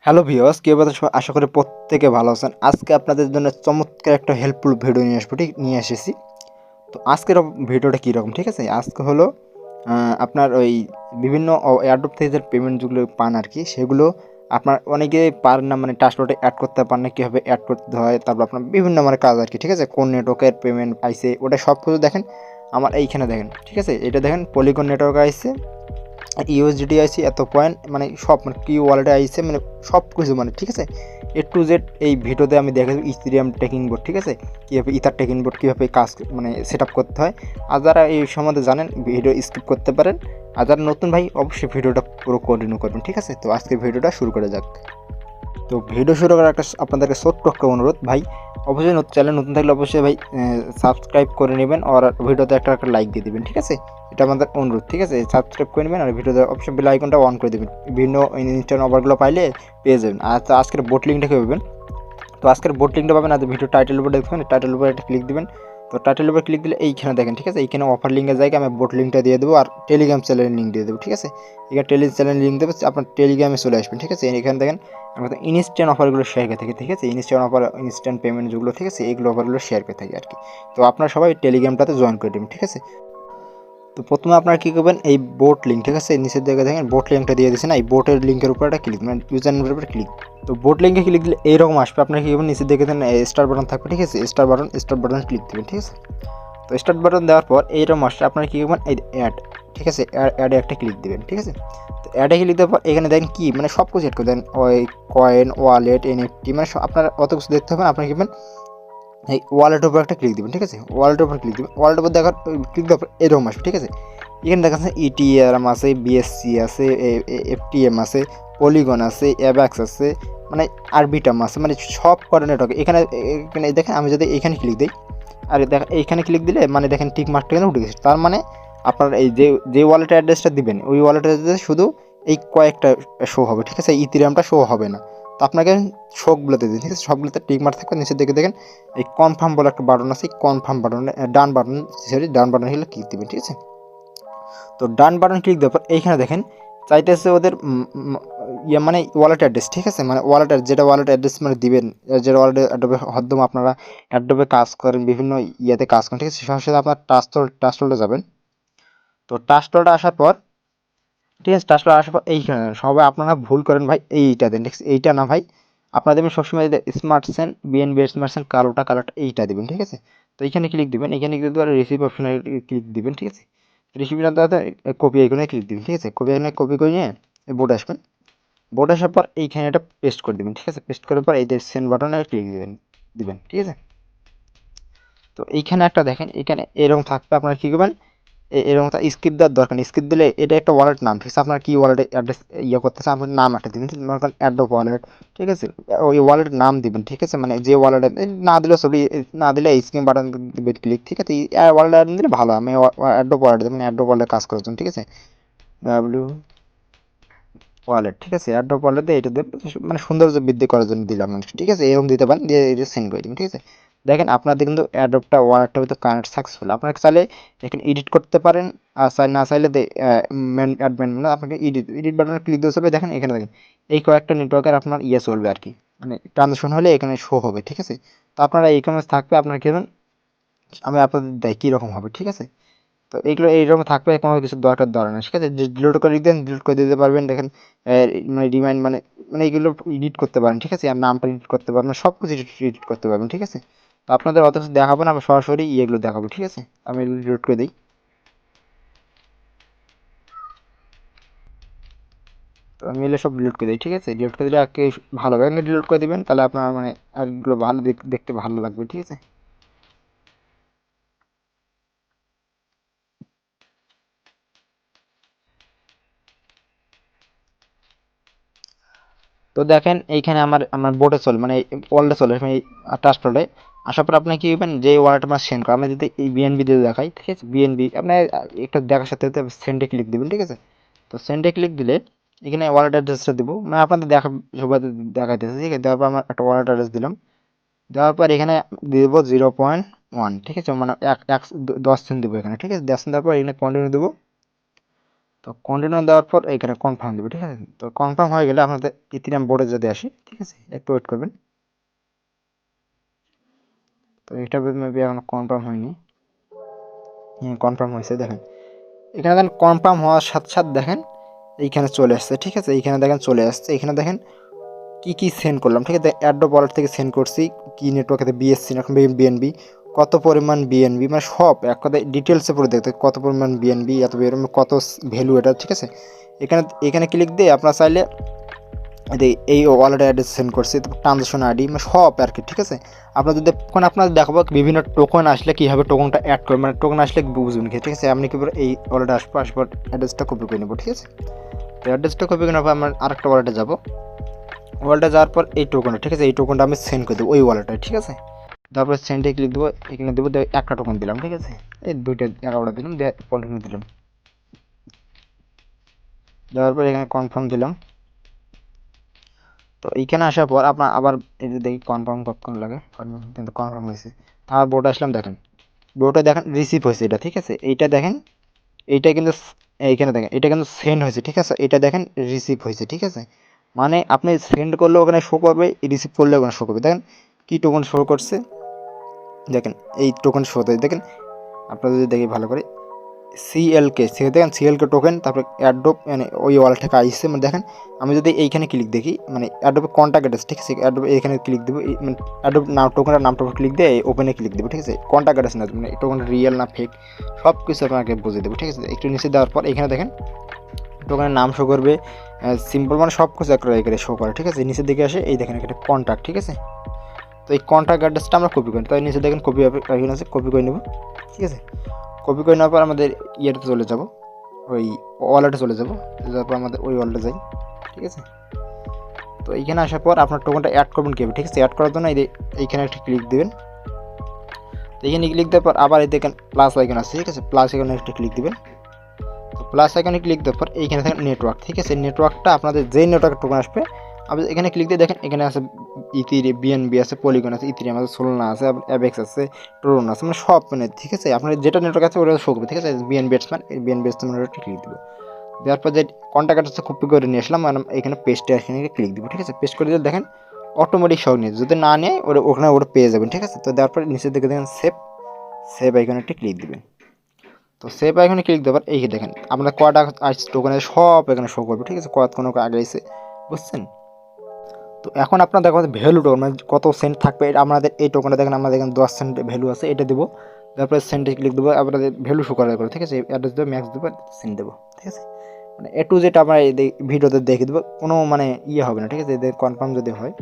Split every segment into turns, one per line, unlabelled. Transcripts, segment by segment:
Hello viewers, কি অবস্থা সবার? আশা করি প্রত্যেকে ভালো আছেন। আজকে আপনাদের জন্য চমৎকার একটা হেল্পফুল ভিডিও নিয়ে এসেছি। তো আজকের ভিডিওটা কীরকম, ঠিক আছে? আজকে হলো আপনার ওই বিভিন্ন অ্যাডোব থেকে যে পেমেন্ট যেগুলো পান আর কি, সেগুলো আপনার অনেকে পারেন না, মানে টাস্কলোডে অ্যাড করতে পারেন না, কীভাবে অ্যাড করতে হয়, তারপর আপনার বিভিন্ন মানে কাজ আর কি, ঠিক আছে? কোন নেটওয়ার্কের পেমেন্ট আইছে ওটা সব কিছু দেখেন আমার এইখানে দেখেন, ঠিক আছে? এটা দেখেন পলিগন নেটওয়ার্ক আইছে, ইউএসডিটি আইসি, এত পয়েন্ট, মানে সব, মানে কি ওয়ালেটে আইসে, মানে সব কিছু, মানে ঠিক আছে, এ টু জেড এই ভিডিওতে আমি দেখাবো। ইথেরিয়াম টেকিং বোর্ড, ঠিক আছে, কীভাবে ইথার টেকিং বোর্ড কীভাবে কাজ মানে সেট আপ করতে হয়। আর যারা এই সম্বন্ধে জানেন ভিডিও স্কিপ করতে পারেন, আর যারা নতুন ভাই অবশ্যই ভিডিওটা পুরো কন্টিনিউ করবেন, ঠিক আছে? তো আজকে ভিডিওটা শুরু করা যাক। তো ভিডিও শুরু করার একটা আপনাদেরকে ছোট্ট একটা অনুরোধ ভাই, অবশ্যই চ্যানেল নতুন থাকলে অবশ্যই ভাই সাবস্ক্রাইব করে নেবেন, আর ভিডিওতে একটা একটা লাইক দিয়ে দেবেন, ঠিক আছে? এটা আমাদের অনুরোধ, ঠিক আছে? সাবস্ক্রাইব করে নেবেন আর ভিডিওতে অবশ্যই বেল আইকনটা অন করে দেবেন, বিভিন্ন ইনস্ট্যান্ট অফারগুলো পাইলে পেয়ে যাবেন। আর তো আজকের বোট লিঙ্কটা কী পাবেন? তো আজকের বোট লিঙ্কটা পাবেন আর ভিডিও টাইটেল উপর দেখবেন, টাইটেল উপর একটা ক্লিক দিবেন। তো টাইটেল উপর ক্লিক দিলে এইখানে দেখেন, ঠিক আছে? এইখানে অফার লিঙ্কের জায়গায় আমি বোট লিঙ্কটা দিয়ে দেবো, আর টেলিগ্রাম চ্যানেলের লিঙ্ক দিয়ে দেবো, ঠিক আছে? এখানে চ্যানেল লিঙ্ক দেবো, আপনার টেলিগ্রামে চলে আসবেন, ঠিক আছে? এখানে দেখেন আমরা ইনস্ট্যান্ট অফারগুলো শেয়ার করে থাকি, ঠিক আছে? ইনস্ট্যান্ট অফার, ইনস্ট্যান্ট পেমেন্ট যেগুলো, ঠিক আছে, এইগুলো অফারগুলো শেয়ার করে থাকি আর কি। তো আপনারা সবাই টেলিগ্রামটাতে জয়েন করে দেবেন, ঠিক আছে? তো প্রথমে আপনারা কী করবেন, এই বোট লিঙ্ক, ঠিক আছে, নিচের দিকে দেখেন বোট লিঙ্কটা দিয়ে দিয়েছেন, এই বোটের লিঙ্কের উপর একটা ক্লিক, মানে ইউজার নেমের উপর ক্লিক। তো বোট লিঙ্কে ক্লিক দিলে এইরকম আসবে, আপনারা কী করবেন, নিচের দিকে দেন স্টার বাটন থাকবে, ঠিক আছে? স্টার বাটন ক্লিক দেবেন, ঠিক আছে? তো স্টার্ট বাটন দেওয়ার পর এইরকম আসলে আপনারা কী করবেন, এই অ্যাড, ঠিক আছে, অ্যাডে একটা ক্লিক দেবেন, ঠিক আছে? তো অ্যাডে ক্লিক দেওয়ার পর এখানে দেখেন কি, মানে সব কিছু অ্যাড করে দেন, ওই কয়েন, ওয়ালেট, এনএফটি, মানে আপনার অত কিছু দেখতে হবে না। আপনারা কী করবেন, এই ওয়ালেটের উপর একটা ক্লিক দেবেন, ঠিক আছে? ওয়ালেটের উপর ক্লিক দেবেন, ওয়ালেটের উপর দেখার ক্লিক দেওয়ার পর এরকম আসবে, ঠিক আছে? এখানে দেখা যাচ্ছে ইটিএম আছে, বিএসসি আছে, এফটিএম আছে, পলিগন আছে, অ্যাবাক্স আছে, মানে আরবিটাম আছে, মানে সব কটা নেটওয়ার্ক এখানে। এখানে দেখেন আমি যদি এখানে ক্লিক দিই, আর এইখানে ক্লিক দিলে মানে দেখেন টিক মার্কটা এখানে উঠে গেছে। তার মানে আপনার এই যে ওয়ালেট অ্যাড্রেসটা দিবেন, ওই ওয়ালেট অ্যাড্রেস শুধু এই কয়েকটা শো হবে, ঠিক আছে? ইথেরিয়ামটা শো হবে না। তো আপনাকে সবগুলোতে দিন, ঠিক আছে? সবগুলোতে টিক মার্ক থাকবে। নিচের দিকে দেখেন এই কনফার্ম বলে একটা বাটন আছে, এই কনফার্ম বাটন, ডান বাটন হলে ক্লিক দিবেন, ঠিক আছে? তো ডান বাটন ক্লিক দেওয়ার পর এইখানে দেখেন চাইতেছে ওদের ইয়ে, মানে ওয়ালেট অ্যাড্রেস, ঠিক আছে? মানে যেটা ওয়ালেট অ্যাড্রেস মানে দিবেন, যেটা ওয়ালেট অ্যাডোবে মাধ্যমে আপনারা অ্যাডোবে কাজ করেন, বিভিন্ন ইয়েতে কাজ করেন, ঠিক আছে? সেটার সাথে আপনার টাস্টলে যাবেন। তো টাস্টলটা আসার পর, ঠিক আছে, টাস্টল আসার পর এইখানে সবাই আপনারা ভুল করেন ভাই, এইটা দেন, ঠিক আছে? এইটা না ভাই, আপনারা দেবেন সবসময় smart Sen, BNB smart Sen, কালোটা এইটা দেবেন, ঠিক আছে? তো এইখানে ক্লিক দিবেন, এখানে ক্লিক দেওয়ার রিসিভ অপশনে ক্লিক দিবেন, ঠিক আছে? রিসিভ না দেওয়াতে কপি আইকনে ক্লিক দিবেন, ঠিক আছে? কপি আইকনে কপি করে নিয়ে বোর্ড আসবেন। বোর্ড আসার পর এইখানে এটা পেস্ট করে দিবেন, ঠিক আছে? পেস্ট করার পর এই যে সেন্ড বাটনে ক্লিক দিবেন, ঠিক আছে? তো এইখানে একটা দেখেন, এখানে এরকম থাকবে, আপনারা কী করবেন, এরকম স্কিপ দেওয়ার দরকার নেই। স্কিপ দিলে এটা একটা ওয়ালেট নাম, ঠিক আছে? আপনার কি ওয়ালেটে অ্যাড্রেস ইয়ে করতেছে, আপনার নাম একটা দিবেন, মনে করেন অ্যাডোব ওয়ালেট, ঠিক আছে? ওই ওয়ালেটের নাম দিবেন, ঠিক আছে? মানে যে ওয়ালেটে না দিলে ছবি না দিলে স্ক্রিন বাটন দিবেন ক্লিক, ঠিক আছে? ওয়ালেট দিলে ভালো, আমি অ্যাডোব ওয়ালেট দেবেন, অ্যাডোব ওয়ালেটে কাজ করার জন্য, ঠিক আছে? ডাব্লিউ ওয়ালেট, ঠিক আছে? অ্যাডোব ওয়ালেট দিয়ে এটা দেবেন, মানে সৌন্দর্য বৃদ্ধি করার জন্য দিলাম, ঠিক আছে? এরকম দিতে পারেন, দিয়ে এটা সেন্ড করে দিবেন, ঠিক আছে? দেখেন আপনাদের কিন্তু অ্যাডোবটা ওয়ালেটটা হয়তো কানেক্ট সাকসেসফুল। আপনারা চাইলে এখানে এডিট করতে পারেন, আর না চাইলে অ্যাডমিন মানে আপনাকে এডিট বাটনে ক্লিক দিতে হবে। দেখেন এখানে দেখেন এই কয়েকটা নেটওয়ার্কের আপনার ইয়ে চলবে আর কি, মানে ট্রানজাকশন হলে এখানে শো হবে, ঠিক আছে? তো আপনারা এই কমেন্টস থাকবে, আপনারা কেন, আমি আপনাদের দেয় কীরকম হবে, ঠিক আছে? তো এইগুলো এইরকম থাকবে, কোনো কিছু দরকার নেই, ঠিক আছে? যে ডিলিট করে দিতেন, ডিলিট করে দিতে পারবেন। দেখেন মানে রিমাইন্ড, মানে মানে এইগুলো এডিট করতে পারেন, ঠিক আছে? আর নামটা এডিট করতে পারবেন, সব কিছু এডিট করতে পারবেন, ঠিক আছে? তো আপনাদের অত কিছু দেখাবো না, আমি সরাসরি ইয়েগুলো দেখাবো, ঠিক আছে? আমি এগুলো ডিলিট করে দিই। তো আমি এগুলো সব ডিলিট করে দিই, ঠিক আছে? ডিলিট করে দিলে আগে ভালোভাবে ডিলিট করে দিবেন, তাহলে আপনার মানে আর এগুলো ভালো দেখতে ভালো লাগবে, ঠিক আছে? তো দেখেন এইখানে আমার আমার বোর্ডে চলে, মানে ওয়ার্ল্ডে চলে, মানে ট্রাস্টলে আসার পর আপনি কি করবেন, যে ওয়ালেট আমরা সেন্ড করি, আমরা যদি এই বিএনবি দিয়ে দেখাই, ঠিক আছে? বিএনবি আপনার একটা দেখার সাথে সাথে সেন্ডে ক্লিক দিবেন, ঠিক আছে? তো সেন্ডে ক্লিক দিলে এখানে ওয়ালেট অ্যাড্রেসটা দিব, মানে আপনাদের সবাই দেখাইতেছে, ঠিক আছে? দেওয়ার পর আমার একটা ওয়ালেট অ্যাড্রেস দিলাম, দেওয়ার পর এখানে দিয়ে দেবো 0.1, ঠিক আছে? মানে 10 সেন্ট দেবো এখানে, ঠিক আছে? 10 সেন্ট দেওয়ার পর এখানে কন্টিনিউ দেবো। তো কন্টিনিউ দেওয়ার পর এইখানে কনফার্ম দেবে, ঠিক আছে। তো কনফার্ম হয়ে গেলে আপনাদের ইথিরিয়াম বোর্ডে যদি আসি, ঠিক আছে, একটু ওয়েট করবেন। তো এটা মেবি এখন কনফার্ম হয়নি। হ্যাঁ, কনফার্ম হয়েছে। দেখেন এখানে দেখেন কনফার্ম হওয়ার সাথে সাথে দেখেন এইখানে চলে আসছে, ঠিক আছে। এইখানে দেখেন চলে আসছে। এখানে দেখেন কি সেন্ড করলাম, ঠিক আছে। অ্যাড্রপ ওয়ালেট থেকে সেন্ড করছি, কি নেটওয়ার্কে বিএসসি এখন বিএনবি, কত পরিমাণ বিএনবি, মানে সব এক কথায় ডিটেলসে পড়ে দেখতে কত পরিমাণ বিএনবি, এত কত ভ্যালু এটা, ঠিক আছে। এখানে এখানে ক্লিক দিয়ে আপনার চাইলে এই ওয়ালেট অ্যাড্রেস সেন্ড করছি, ট্রানজাকশন আইডি, মানে সব আর কি, ঠিক আছে। আপনার যদি এখন আপনার দেখাবো বিভিন্ন টোকন আসলে কীভাবে টোকনটা অ্যাড করবেন, মানে টোকন আসলে বুঝবেন কি, ঠিক আছে। আপনি কি এই ওয়ালেটে আসবো অ্যাড্রেসটা কপি করে নেবো, ঠিক আছে। তো অ্যাড্রেসটা কপি করে নেবো, আমার আরেকটা ওয়ালেটে যাবো। ওয়ালেটে যাওয়ার পর এই টোকনটা, ঠিক আছে, এই টোকনটা আমি সেন্ড করে দেবো ওই ওয়ালেটে, ঠিক আছে। তারপর সেন্ডে ক্লিক দেবো, এখানে দেবো, একটা টোকন দিলাম, ঠিক আছে। এই দুইটা 11টা দিলাম, কন্টিনিউ দিলাম। দেওয়ার পর এখানে কনফার্ম দিলাম। তো এইখানে আসার পর আপনার আবার এই যে দেখি কনফার্ম কখন লাগে, কিন্তু কনফার্ম হয়েছে। আর বোর্ডে আসলাম, দেখেন বোর্ডে দেখেন রিসিভ হয়েছে এটা, ঠিক আছে। এইটা দেখেন, এইটা কিন্তু এইখানে দেখেন এটা কিন্তু সেন্ড হয়েছে, ঠিক আছে। এটা দেখেন রিসিভ হয়েছে, ঠিক আছে। মানে আপনি সেন্ড করলে ওখানে শো করবে, রিসিভ করলে ওখানে শো করবে। দেখেন কি টোকন শো করছে, দেখেন এই টোকন শো দেয়, দেখেন আপনারা যদি দেখি ভালো করে সিএলকে, দেখেন সিএলকে টোকেন, তারপরে অ্যাডোপ, মানে ওই ওয়ালেট থেকে আসছে। মানে দেখেন আমি যদি এইখানে ক্লিক দেখি, মানে অ্যাডোপে কন্ট্যাক্ট অ্যাড্রেস, ঠিক আছে, অ্যাডোপ এখানে ক্লিক দেবো, মানে অ্যাডোপ নাম টোকেনের নামটা ক্লিক দিয়ে ওপেনে ক্লিক দেবো, ঠিক আছে। কন্ট্যাক্ট অ্যাড্রেস না, মানে টোকেন রিয়েল না ফেক সব কিছু আপনাকে বুঝিয়ে দেবো, ঠিক আছে। একটু নিচে দেওয়ার পর এখানে দেখেন টোকেনের নাম শো করবে, সিম্পল মানে সব কিছু একটা এখানে শো করে, ঠিক আছে। নিচের দিকে আসে এই দেখেন একটা কন্ট্যাক্ট, ঠিক আছে। তো এই কন্ট্যাক্ট অ্যাড্রেসটা আমরা কপি করি, তাই নিচে দেখেন কপি এখানে আছে, কপি করে নেব, ঠিক আছে। কপি করে নেওয়ার পর আমাদের ইয়েতে চলে যাব, ওই ওয়ালেটে চলে যাব। তারপর আমাদের ওই ওয়ালেটে যাই, ঠিক আছে। তো এইখানে আসার পর আপনার টোকেনটা অ্যাড করবেন কীভাবে, ঠিক আছে। অ্যাড করার জন্য এইখানে একটা ক্লিক দেবেন। তো এইখানে ক্লিক দেওয়ার পর আবার এই দেখেন প্লাস আইকন আছে, ঠিক আছে। প্লাস আইকনে একটা ক্লিক দেবেন। তো প্লাস আইকনে ক্লিক দেওয়ার পর এইখানে দেখেন নেটওয়ার্ক, ঠিক আছে। নেটওয়ার্কটা আপনাদের যেই নেটওয়ার্কের টোকেন আসবে আপনি এখানে ক্লিক দিয়ে দেখেন এখানে আছে বিএনবি আছে, পলিগন আছে, ইথিরিয়াম আছে, সোলনা আছে, অ্যাবেক্স আছে, ট্রোন আছে, মানে সব, মানে ঠিক আছে। আপনার যেটা নেটওয়ার্ক আছে ওটা শো করবে, ঠিক আছে। বিএনবি ব্যাটসম্যান, এই বিএনবি ব্যাটসম্যান ক্লিক দেবো। দেওয়ার পর যে কন্ট্যাক্ট আছে কপি করে নিয়ে আসলাম, মানে এখানে পেস্টে এখানে ক্লিক দেবো, ঠিক আছে। পেস্ট করে দিলে দেখেন অটোমেটিক সব নিয়ে, যদি না নেয় ওখানে ওটা পেয়ে যাবেন, ঠিক আছে। তো দেওয়ার পর নিচের দিকে দেখেন সেভ আইকনে একটা ক্লিক দেবেন। তো সেভ আইকনে ক্লিক দেওয়ার এই দেখেন আপনার কয়টা আসছে টোকেনে সব এখানে শো করবে, ঠিক আছে। কোনো আগে এসে, বুঝছেন। তো এখন আপনার দেখো ভ্যালু টোকেন, মানে কত সেন্ট থাকবে আমাদের এই টোকেনটা দেখেন, আমাদের এখানে 10 সেন্ট ভ্যালু আছে, এটা দেবো। তারপরে সেন্টে ক্লিক দেবো, আপনাদের ভ্যালু শো করার করে, ঠিক আছে। অ্যাড্রেস দেবো, ম্যাক্স দেবো, সেন্ট দেবো, ঠিক আছে। মানে এ টু জেড আমরা এই ভিডিওতে দেখে দেবো, কোনো মানে ইয়ে হবে না, ঠিক আছে। এদের কনফার্ম যদি হয়,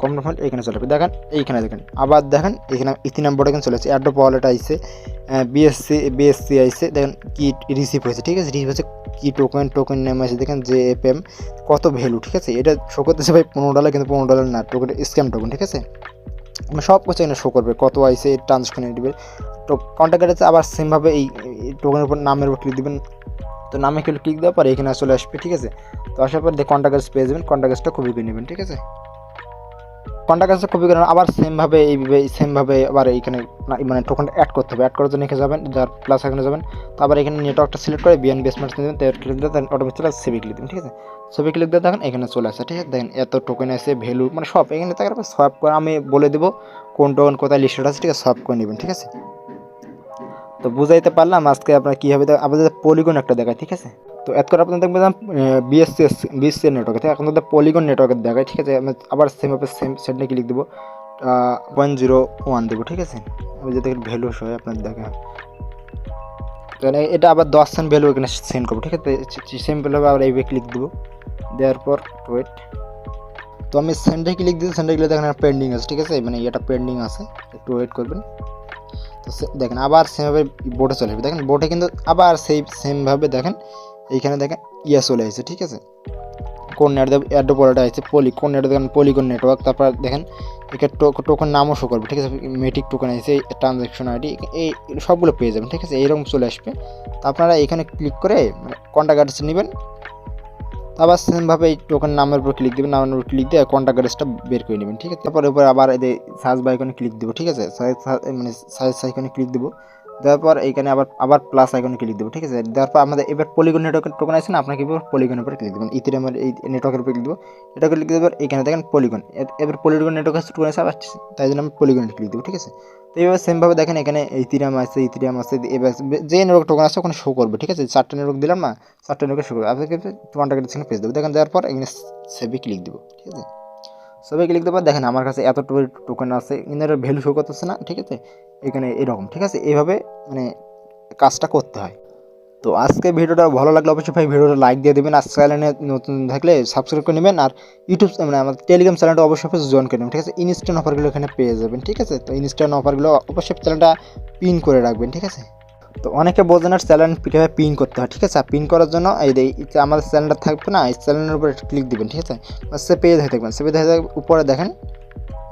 কনফার্ম হলে এখানে চলে যাবে। দেখেন এইখানে দেখেন আবার দেখেন এখানে ইথিরিয়াম বোর্ড এখানে চলে আসছে, অ্যাড্রপ ওয়ালেট আইসে, বিএসসি আইসে, দেখেন কি রিসিভ হয়েছে, ঠিক আছে। রিসিভ হয়েছে কি টোকেন নেম আছে, দেখেন JFM কত ভ্যালু, ঠিক আছে। এটা শো করতেছে ভাই $15, কিন্তু $15 না, টোকেন স্ক্যাম টোকেন, ঠিক আছে। মানে সব কিছু এখানে শো করবে কত আইসে, ট্রানজাকশন দিবে। তো কন্ট্যাক্ট আছে আবার সেমভাবে এই টোকেনের উপর নামের উপর ক্লিক দেবেন। তো নামে ক্লিক দেওয়ার পর এখানে চলে আসবে, ঠিক আছে। তো আসার পর কন্ট্যাক্ট পেয়ে যাবেন, কন্ট্যাক্টটা কপি করে নেবেন, ঠিক আছে। কন্ট্যাক্ট কপি করে আবার সেমভাবে আবার এইখানে মানে টোকেনটা অ্যাড করতে হবে। অ্যাড করার জন্য এখানে যাবেন, যার প্লাস এখানে যাবেন, তারপর এখানে নেটওয়ার্কটা সিলেক্ট করে বিএনবি বেসমেন্ট দেবেন, ক্লিক দিয়ে অটোমেটিক সেভে ক্লিক দেবেন, ঠিক আছে। সেভে ক্লিক দিয়ে দেখেন এখানে চলে আসে, ঠিক আছে। দেখেন এত টোকেন আছে, ভ্যালু মানে সব এখানে তারপর সোয়াপ করে আমি বলে দেবো কোন টোকেন কোথায় লিস্টেড আছে, ঠিক আছে। সোয়াপ করে নেবেন, ঠিক আছে। তো বুঝাইতে পারলাম আজকে আপনার কী হবে। আপনাদের পলিগন একটা দেখায়, ঠিক আছে। তো এত করে আপনার দেখবেন বিএসসি নেটওয়ার্ক থেকে এখন তাদের পলিগন নেটওয়ার্কের দেখায়, ঠিক আছে। আবার সেমভাবে সেটে ক্লিক দেবো, 0.01 দেবো, ঠিক আছে। আমি যদি ভ্যালু হয় আপনার দেখা, তো এটা আবার 10 সেন্ট ভ্যালু এখানে সেন্ড করবো, ঠিক আছে। সিম্পলভাবে আবার এইভাবে ক্লিক দেবো, দেওয়ার পর ওয়েট। তো আমি সেন্টে ক্লিক দিই, সেন্টে ক্লিক দেখেন পেন্ডিং আছে, ঠিক আছে। মানে এটা পেন্ডিং আছে, একটু ওয়েট করবেন। তো দেখেন আবার সেমভাবে বোর্ডে চলে আসবে, দেখেন বোর্ডে কিন্তু আবার সেমভাবে দেখেন এইখানে দেখেন চলে আসছে, ঠিক আছে। কোন অ্যাড্রপ ওয়ালেট আছে, কোন নেট দেখেন পলিগন নেটওয়ার্ক, তারপর দেখেন এখানে টোকেন নামও শো করবে, ঠিক আছে। মেটিক টোকেন আছে, ট্রানজ্যাকশন আইডি, এই সবগুলো পেয়ে যাবেন, ঠিক আছে। এইরকম চলে আসবে। তো আপনারা এখানে ক্লিক করে মানে কন্ট্যাক্ট অ্যাড্রেস নেবেন, আবার সেমভাবে এই টোকেন নামের উপর ক্লিক দেবেন, নামের উপর ক্লিক দিয়ে কন্ট্যাক্ট অ্যাড্রেসটা বের করে নেবেন, ঠিক আছে। তারপরে উপর আবার এই সার্চ আইকনে ক্লিক দেবো, ঠিক আছে। মানে সার্চ আইকনে ক্লিক দেবো, দেওয়ার পর এইখানে আবার প্লাস আইকনে ক্লিক দেবো, ঠিক আছে। দেওয়ার পর আমাদের এবার পলিগন নেটওয়ার্কের টোকেন আছে না, আপনাকে এবার পলিগনের উপর ক্লিক দেবেন, ইথেরিয়ামের এই নেটওয়ার্কের উপর ক্লিক দেবো। এটা ক্লিক দেওয়ার এখানে দেখেন পলিগন, এবার পলিগন নেটওয়ার্ক আছে টোকেন আছে, আবার তাই জন্য আমি পলিগনে ক্লিক দেবো, ঠিক আছে। তো এইভাবে সেমভাবে দেখেন এখানে ইথেরিয়াম আছে এবার যে নেটওয়ার্ক টোকেন আছে ওখানে শো করবে, ঠিক আছে। 4টা নেটওয়ার্ক দিলাম না, 4টা নেটওয়ার্ক শো করবে। আপনাকে কন্ট্যাক্টের সঙ্গে পেজ দেবো, দেখেন দেওয়ার পর এখানে সেভে ক্লিক দেবো, ঠিক আছে। সবাই ক্লিক দেওয়ার পর দেখেন আমার কাছে এতটুকু টোকেন আছে, কিন্তু এর ভ্যালু শো করতেছে না, ঠিক আছে। এখানে এরকম, ঠিক আছে। এইভাবে মানে কাজটা করতে হয়। তো আজকে ভিডিওটা ভালো লাগলে অবশ্যই ভাই ভিডিওটা লাইক দিয়ে দেবেন, আর চ্যানেলে নতুন থাকলে সাবস্ক্রাইব করে নেবেন, আর ইউটিউব মানে আমাদের টেলিগ্রাম চ্যানেলটা অবশ্যই জয়েন করে নেবেন, ঠিক আছে। ইনস্ট্যান্ট অফারগুলো এখানে পেয়ে যাবেন, ঠিক আছে। তো ইনস্ট্যান্ট অফারগুলো অবশ্যই চ্যানেলটা পিন করে রাখবেন, ঠিক আছে। তো অনেকে বোঝেন আর চ্যানেল কীভাবে পিন করতে হয়, ঠিক আছে। আর পিন করার জন্য এই আমাদের চ্যানেলটা থাকবে না, এই চ্যানেলের উপর ক্লিক দিবেন, ঠিক আছে। সে পেজ হয়ে থাকবেন, সে পেজ হয়ে উপরে দেখেন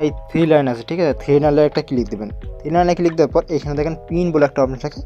এই 3 লাইন আছে, ঠিক আছে। 3 লাইনে একটা ক্লিক দেবেন, 3 লাইনে ক্লিক দেওয়ার পর এখানে দেখেন পিন বলে একটা অপশন থাকে,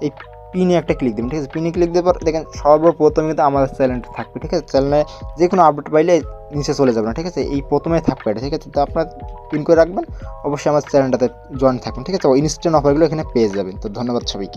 এই পিনে একটা ক্লিক দেবেন, ঠিক আছে। পিনে ক্লিক দেওয়ার পর দেখেন সর্বপ্রথম কিন্তু আমাদের চ্যানেলটা থাকবে, ঠিক আছে। চ্যানেলে যে কোনো আপডেট পাইলে নিচে চলে যাবে না, ঠিক আছে। এই প্রথমে থাকবে এটা, ঠিক আছে। তো আপনার পিন করে রাখবেন, অবশ্যই আমার চ্যানেলটাতে জয়েন থাকবেন, ঠিক আছে। ইনস্ট্যান্ট অফারগুলো এখানে পেয়ে যাবেন। তো ধন্যবাদ সবাইকে।